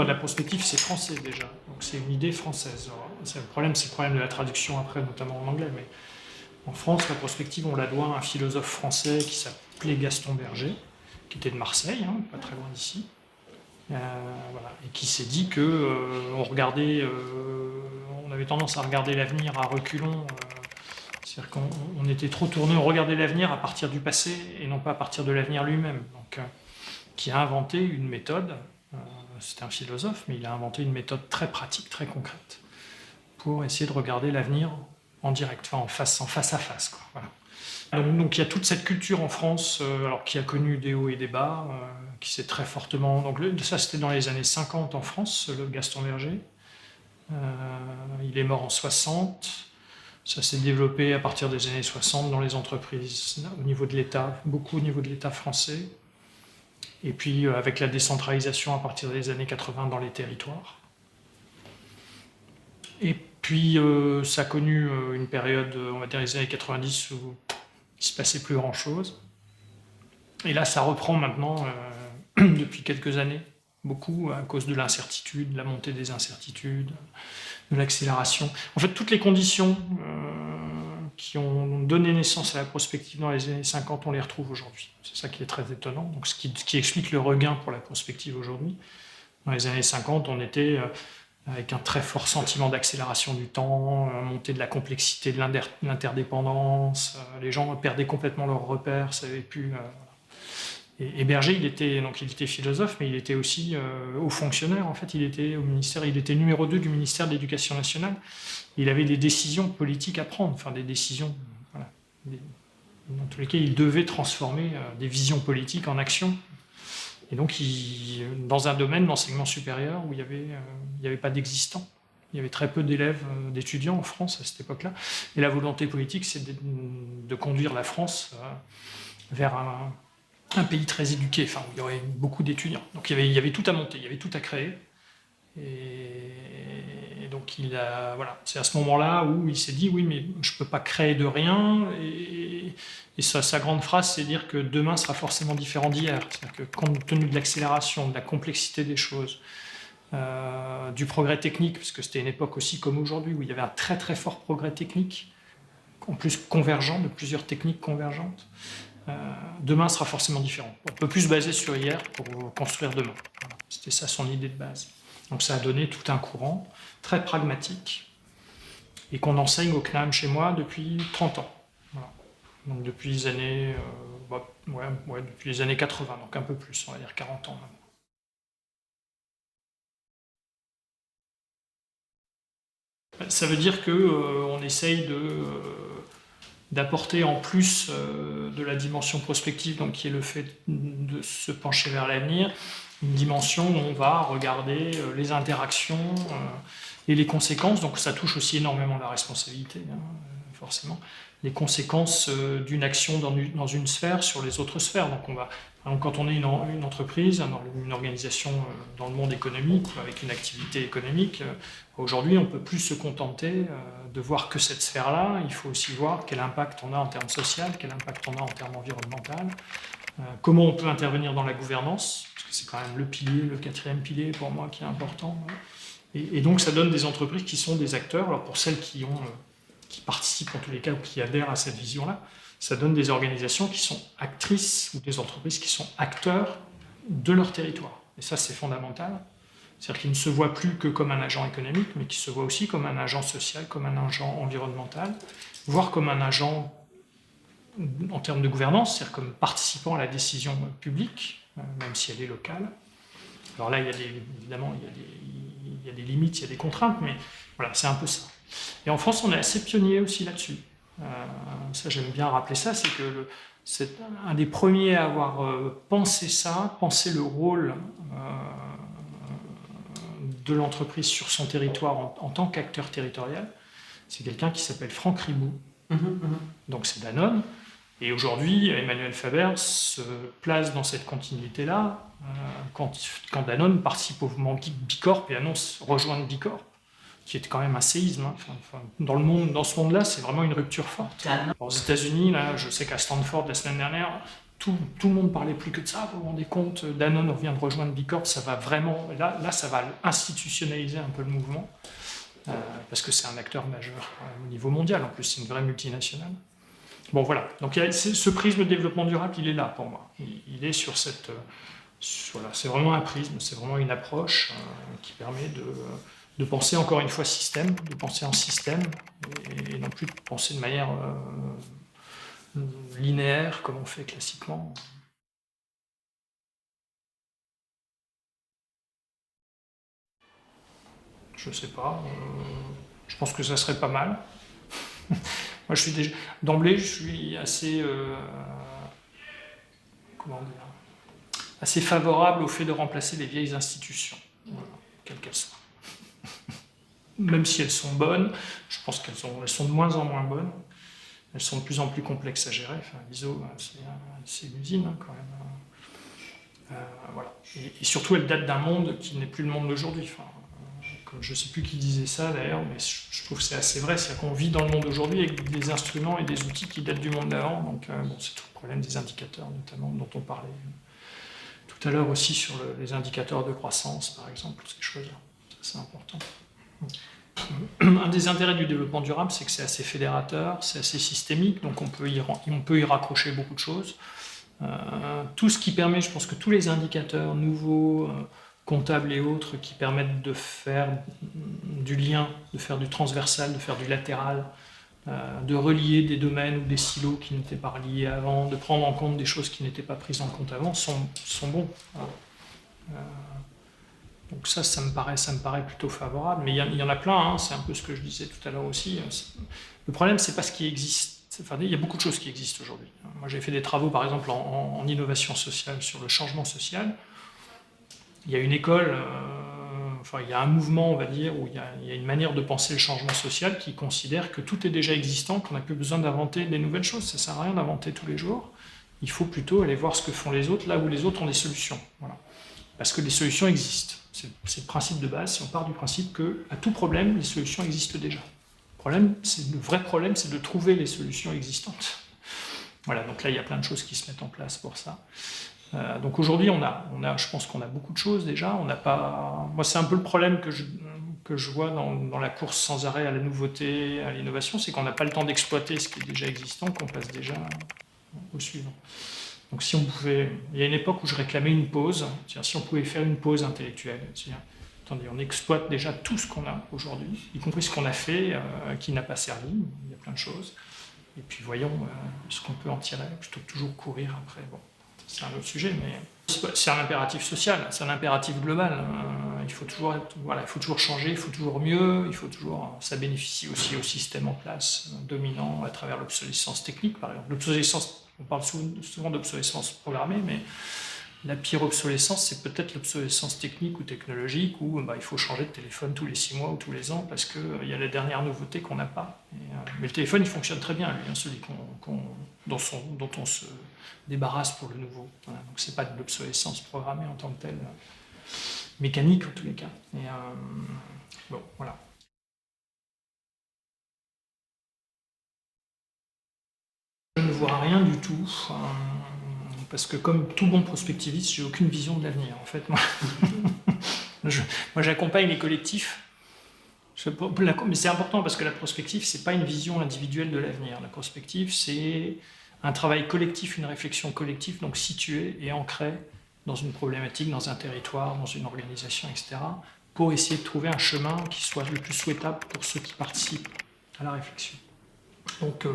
La prospective, c'est français déjà, donc c'est une idée française. Alors, c'est le problème de la traduction après, notamment en anglais. Mais en France, la prospective, on la doit à un philosophe français qui s'appelait Gaston Berger, qui était de Marseille, pas très loin d'ici, voilà, et qui s'est dit que on avait tendance à regarder l'avenir à reculons. C'est-à-dire qu'on était trop tourné, on regardait l'avenir à partir du passé et non pas à partir de l'avenir lui-même. Donc, qui a inventé une méthode. C'est un philosophe, mais il a inventé une méthode très pratique, très concrète, pour essayer de regarder l'avenir en direct, en face à face. Quoi, voilà. Donc il y a toute cette culture en France, alors qui a connu des hauts et des bas, qui s'est très fortement... Donc ça, c'était dans les années 50 en France, le Gaston Berger. Il est mort en 60. Ça s'est développé à partir des années 60 dans les entreprises, au niveau de l'État, beaucoup au niveau de l'État français. Et puis avec la décentralisation à partir des années 80 dans les territoires. Et puis ça a connu une période, on va dire les années 90, où il ne se passait plus grand-chose. Et là, ça reprend maintenant, depuis quelques années, beaucoup à cause de l'incertitude, de la montée des incertitudes, de l'accélération. En fait, toutes les conditions qui ont donné naissance à la prospective dans les années 50, on les retrouve aujourd'hui. C'est ça qui est très étonnant. Donc, ce qui explique le regain pour la prospective aujourd'hui. Dans les années 50, on était avec un très fort sentiment d'accélération du temps, montée de la complexité de l'interdépendance. Les gens perdaient complètement leurs repères, savaient plus... Et Berger, il était philosophe, mais il était aussi haut fonctionnaire. En fait, il était au ministère, il était numéro 2 du ministère de l'Éducation nationale. Il avait des décisions politiques à prendre, enfin des décisions, voilà, dans tous les cas, il devait transformer des visions politiques en actions. Et donc, dans un domaine d'enseignement supérieur où il n'y avait pas d'existants, il y avait très peu d'élèves, d'étudiants en France à cette époque-là. Et la volonté politique, c'est de conduire la France vers un pays très éduqué, enfin, où il y aurait beaucoup d'étudiants. Donc il y avait tout à monter, il y avait tout à créer. Et donc voilà, c'est à ce moment-là où il s'est dit, oui, mais je ne peux pas créer de rien. Et sa grande phrase, c'est dire que demain sera forcément différent d'hier. C'est-à-dire que compte tenu de l'accélération, de la complexité des choses, du progrès technique, parce que c'était une époque aussi comme aujourd'hui, où il y avait un très très fort progrès technique, en plus convergent, de plusieurs techniques convergentes. Demain sera forcément différent. On ne peut plus se baser sur hier pour construire demain. Voilà. C'était ça son idée de base. Donc ça a donné tout un courant très pragmatique et qu'on enseigne au CNAM chez moi depuis 30 ans. Voilà. Donc depuis les années, depuis les années 80, donc un peu plus, on va dire 40 ans maintenant. Ça veut dire qu'on essaye d'apporter en plus de la dimension prospective, donc qui est le fait de se pencher vers l'avenir, une dimension où on va regarder les interactions et les conséquences. Donc ça touche aussi énormément la responsabilité, forcément. Les conséquences d'une action dans une sphère sur les autres sphères. Donc quand on est une entreprise, une organisation dans le monde économique, avec une activité économique, aujourd'hui on ne peut plus se contenter de voir que cette sphère-là. Il faut aussi voir quel impact on a en termes social, quel impact on a en termes environnemental, comment on peut intervenir dans la gouvernance, parce que c'est quand même le pilier, le 4e pilier pour moi qui est important. Et donc ça donne des entreprises qui sont des acteurs. Alors pour celles qui participent en tous les cas ou qui adhèrent à cette vision-là, ça donne des organisations qui sont actrices ou des entreprises qui sont acteurs de leur territoire. Et ça, c'est fondamental. C'est-à-dire qu'ils ne se voient plus que comme un agent économique, mais qu'ils se voient aussi comme un agent social, comme un agent environnemental, voire comme un agent en termes de gouvernance, c'est-à-dire comme participant à la décision publique, même si elle est locale. Alors là, évidemment, il y a des limites, il y a des contraintes, mais voilà, c'est un peu ça. Et en France, on est assez pionnier aussi là-dessus. Ça, j'aime bien rappeler ça, c'est que c'est un des premiers à avoir pensé le rôle de l'entreprise sur son territoire en tant qu'acteur territorial. C'est quelqu'un qui s'appelle Franck Ribot. Donc c'est Danone. Et aujourd'hui, Emmanuel Faber se place dans cette continuité-là quand Danone participe au mouvement Bicorp et annonce rejoindre Bicorp, qui est quand même un séisme. Dans ce monde-là, c'est vraiment une rupture forte. Alors, aux États-Unis, là, je sais qu'à Stanford, la semaine dernière, tout le monde parlait plus que de ça, vous vous rendez compte, Danone vient de rejoindre Bicorp, ça va vraiment, là ça va institutionnaliser un peu le mouvement, parce que c'est un acteur majeur au niveau mondial, en plus c'est une vraie multinationale. Bon voilà, donc ce prisme de développement durable, il est là pour moi, il est sur cette... voilà, c'est vraiment un prisme, c'est vraiment une approche qui permet de penser encore une fois système, de penser en système, et non plus de penser de manière linéaire comme on fait classiquement. Je sais pas, je pense que ça serait pas mal. Moi, d'emblée, je suis assez, comment dire, assez favorable au fait de remplacer les vieilles institutions, voilà, quelles qu'elles soient. Même si elles sont bonnes, je pense qu'elles sont de moins en moins bonnes. Elles sont de plus en plus complexes à gérer. Enfin, l'ISO, c'est une usine hein, quand même. Voilà. Et surtout, elles datent d'un monde qui n'est plus le monde d'aujourd'hui. Enfin, je ne sais plus qui disait ça d'ailleurs, mais je trouve que c'est assez vrai. C'est-à-dire qu'on vit dans le monde d'aujourd'hui avec des instruments et des outils qui datent du monde d'avant. Donc, bon, c'est tout le problème des indicateurs, notamment, dont on parlait tout à l'heure aussi sur les indicateurs de croissance, par exemple, ces choses-là. C'est important. Un des intérêts du développement durable, c'est que c'est assez fédérateur, c'est assez systémique, donc on peut y raccrocher beaucoup de choses. Tout ce qui permet, je pense que tous les indicateurs nouveaux, comptables et autres, qui permettent de faire du lien, de faire du transversal, de faire du latéral, de relier des domaines ou des silos qui n'étaient pas reliés avant, de prendre en compte des choses qui n'étaient pas prises en compte avant, sont bons. Donc ça me paraît plutôt favorable, mais il y en a plein, hein, c'est un peu ce que je disais tout à l'heure aussi. Le problème, c'est pas ce qui existe. Enfin, il y a beaucoup de choses qui existent aujourd'hui. Moi, j'ai fait des travaux, par exemple, en innovation sociale, sur le changement social. Il y a une école, enfin, il y a un mouvement, on va dire, où il y a une manière de penser le changement social qui considère que tout est déjà existant, qu'on n'a plus besoin d'inventer des nouvelles choses. Ça ne sert à rien d'inventer tous les jours. Il faut plutôt aller voir ce que font les autres, là où les autres ont des solutions. Voilà. Parce que les solutions existent. C'est le principe de base. Si on part du principe qu'à tout problème, les solutions existent déjà. Le vrai problème, c'est de trouver les solutions existantes. Voilà, donc là, il y a plein de choses qui se mettent en place pour ça. Donc aujourd'hui, je pense qu'on a beaucoup de choses déjà. On n'a pas. Moi, c'est un peu le problème que je vois dans la course sans arrêt à la nouveauté, à l'innovation, c'est qu'on n'a pas le temps d'exploiter ce qui est déjà existant, qu'on passe déjà au suivant. Donc si on pouvait, il y a une époque où je réclamais une pause, si on pouvait faire une pause intellectuelle, attendez, on exploite déjà tout ce qu'on a aujourd'hui, y compris ce qu'on a fait, qui n'a pas servi, il y a plein de choses, et puis voyons ce qu'on peut en tirer, plutôt que toujours courir après. Bon, c'est un autre sujet, mais c'est un impératif social, c'est un impératif global. Il faut toujours changer, il faut toujours mieux, ça bénéficie aussi au système en place, dominant à travers l'obsolescence technique, par exemple. On parle souvent d'obsolescence programmée, mais la pire obsolescence, c'est peut-être l'obsolescence technique ou technologique, où il faut changer de téléphone tous les 6 mois ou tous les ans, parce qu'il y a la dernière nouveauté qu'on n'a pas. Mais le téléphone, il fonctionne très bien, lui, hein, celui dont on se débarrasse pour le nouveau. Voilà, donc c'est pas de l'obsolescence programmée en tant que telle, mécanique en tous les cas. Bon, voilà. Je ne vois rien du tout, parce que comme tout bon prospectiviste, j'ai aucune vision de l'avenir. En fait, moi, j'accompagne les collectifs. Mais c'est important parce que la prospective, c'est pas une vision individuelle de l'avenir. La prospective, c'est un travail collectif, une réflexion collective, donc située et ancrée dans une problématique, dans un territoire, dans une organisation, etc., pour essayer de trouver un chemin qui soit le plus souhaitable pour ceux qui participent à la réflexion. Donc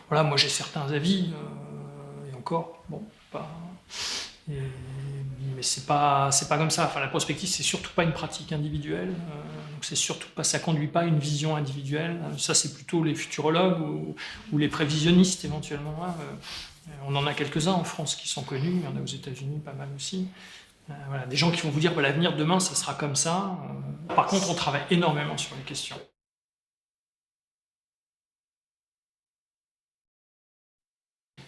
voilà, moi j'ai certains avis, et encore, bon, mais c'est pas comme ça. Enfin, la prospective, c'est surtout pas une pratique individuelle, donc ça conduit pas à une vision individuelle. Ça, c'est plutôt les futurologues ou les prévisionnistes éventuellement. Hein. On en a quelques-uns en France qui sont connus, il y en a aux États-Unis pas mal aussi. Voilà, des gens qui vont vous dire l'avenir demain, ça sera comme ça. Par contre, on travaille énormément sur les questions.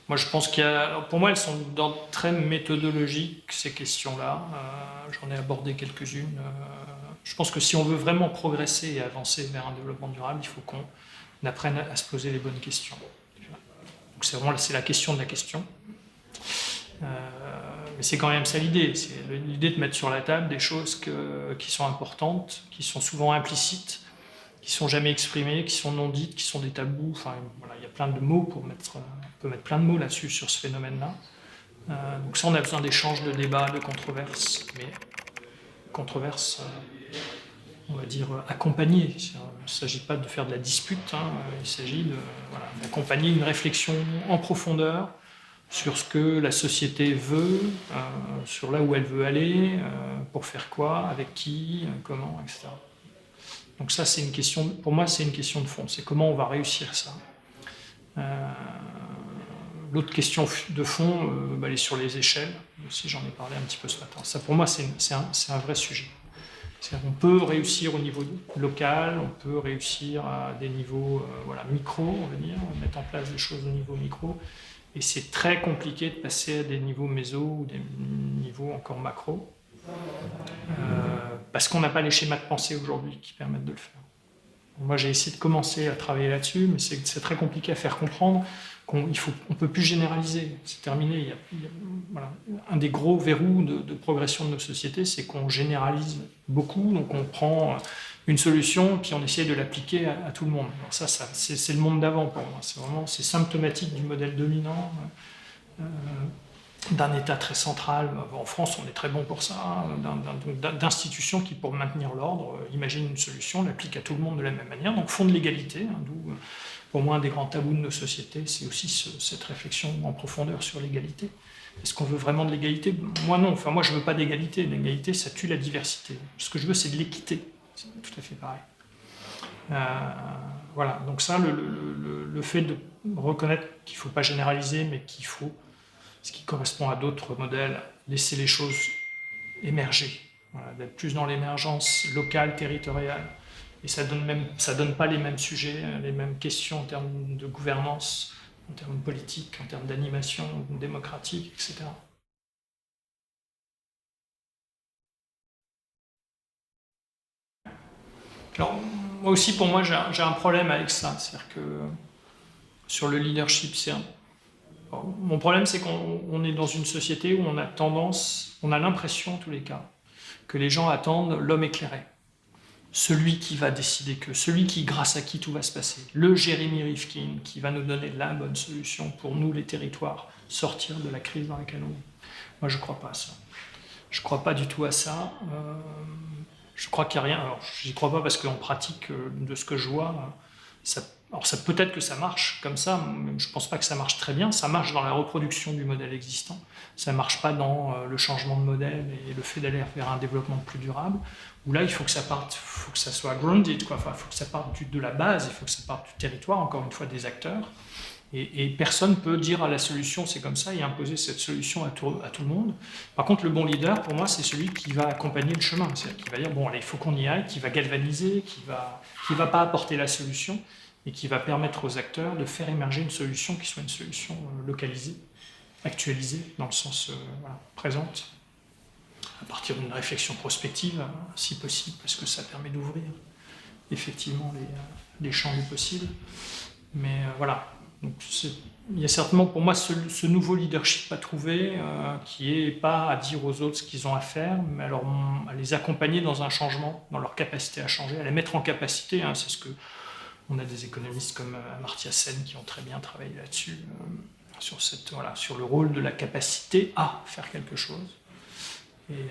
Moi, je pense pour moi, elles sont d'ordre très méthodologique, ces questions-là. J'en ai abordé quelques-unes. Je pense que si on veut vraiment progresser et avancer vers un développement durable, il faut qu'on apprenne à se poser les bonnes questions. Donc c'est la question de la question. Mais c'est quand même ça l'idée. C'est l'idée de mettre sur la table des choses qui sont importantes, qui sont souvent implicites, qui sont jamais exprimées, qui sont non dites, qui sont des tabous. Enfin, voilà, il y a plein de mots on peut mettre plein de mots là-dessus sur ce phénomène-là. Donc ça, on a besoin d'échanges, de débats, de controverses, mais controverses, on va dire, accompagnées. Il ne s'agit pas de faire de la dispute, hein, il s'agit d'accompagner une réflexion en profondeur sur ce que la société veut, sur là où elle veut aller, pour faire quoi, avec qui, comment, etc. Donc ça, c'est une question, pour moi, c'est une question de fond. C'est comment on va réussir ça. L'autre question de fond, elle est sur les échelles. Aussi, j'en ai parlé un petit peu ce matin. Ça, pour moi, c'est un vrai sujet. On peut réussir au niveau local, on peut réussir à des niveaux micro, on va dire, mettre en place des choses au niveau micro. Et c'est très compliqué de passer à des niveaux méso ou des niveaux encore macro, parce qu'on n'a pas les schémas de pensée aujourd'hui qui permettent de le faire. Moi, j'ai essayé de commencer à travailler là-dessus, mais c'est très compliqué à faire comprendre qu'on ne peut plus généraliser. C'est terminé. Un des gros verrous de progression de nos sociétés, c'est qu'on généralise beaucoup, donc on prend une solution, puis on essaie de l'appliquer à tout le monde. Alors ça c'est le monde d'avant pour moi. C'est symptomatique du modèle dominant, d'un État très central. En France, on est très bon pour ça, d'institutions qui, pour maintenir l'ordre, imaginent une solution, l'appliquent à tout le monde de la même manière, donc font de l'égalité, d'où, pour moi, un des grands tabous de nos sociétés, c'est aussi cette réflexion en profondeur sur l'égalité. Est-ce qu'on veut vraiment de l'égalité? Moi, non. Moi, je ne veux pas d'égalité. L'égalité, ça tue la diversité. Ce que je veux, c'est de l'équité. C'est tout à fait pareil. Donc ça, le fait de reconnaître qu'il ne faut pas généraliser, mais qu'il faut, ce qui correspond à d'autres modèles, laisser les choses émerger, d'être plus dans l'émergence locale, territoriale. Et ça donne pas les mêmes sujets, les mêmes questions en termes de gouvernance, en termes politiques, en termes d'animation démocratique, etc. Alors, moi aussi, pour moi, j'ai un problème avec ça. C'est-à-dire que sur le leadership, mon problème, c'est qu'on est dans une société où on a l'impression, en tous les cas, que les gens attendent l'homme éclairé. Celui qui va décider celui grâce à qui tout va se passer, le Jérémy Rifkin qui va nous donner la bonne solution pour nous, les territoires, sortir de la crise dans laquelle on est. Moi, je ne crois pas à ça. Je ne crois pas du tout à ça. Je crois qu'il n'y a rien. Alors, je n'y crois pas parce qu'en pratique, de ce que je vois, ça peut-être que ça marche comme ça, mais je ne pense pas que ça marche très bien. Ça marche dans la reproduction du modèle existant. Ça ne marche pas dans le changement de modèle et le fait d'aller vers un développement plus durable. Où là, il faut que ça soit grounded, quoi. Enfin, il faut que ça parte de la base, il faut que ça parte du territoire, encore une fois, des acteurs. Et personne ne peut dire à la solution, c'est comme ça, et imposer cette solution à tout le monde. Par contre, le bon leader, pour moi, c'est celui qui va accompagner le chemin. C'est-à-dire qui va dire, bon, allez, il faut qu'on y aille, qui va galvaniser, qui va pas apporter la solution, et qui va permettre aux acteurs de faire émerger une solution qui soit une solution localisée, actualisée, dans le sens présente, à partir d'une réflexion prospective, si possible, parce que ça permet d'ouvrir effectivement les champs du possible. Mais voilà. Donc il y a certainement pour moi ce nouveau leadership à trouver qui n'est pas à dire aux autres ce qu'ils ont à faire, mais alors à les accompagner dans un changement, dans leur capacité à changer, à les mettre en capacité. C'est ce que on a des économistes comme Amartya Sen qui ont très bien travaillé là-dessus, sur le rôle de la capacité à faire quelque chose. Et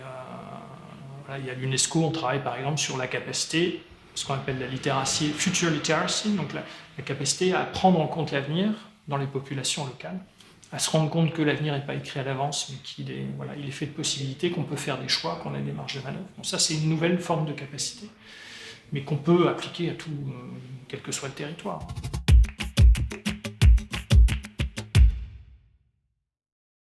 il y a l'UNESCO, on travaille par exemple sur la capacité, ce qu'on appelle la littératie, future literacy, donc la capacité à prendre en compte l'avenir dans les populations locales, à se rendre compte que l'avenir n'est pas écrit à l'avance, mais qu'il est fait de possibilités, qu'on peut faire des choix, qu'on a des marges de manœuvre. Donc ça, c'est une nouvelle forme de capacité, mais qu'on peut appliquer à tout, quel que soit le territoire.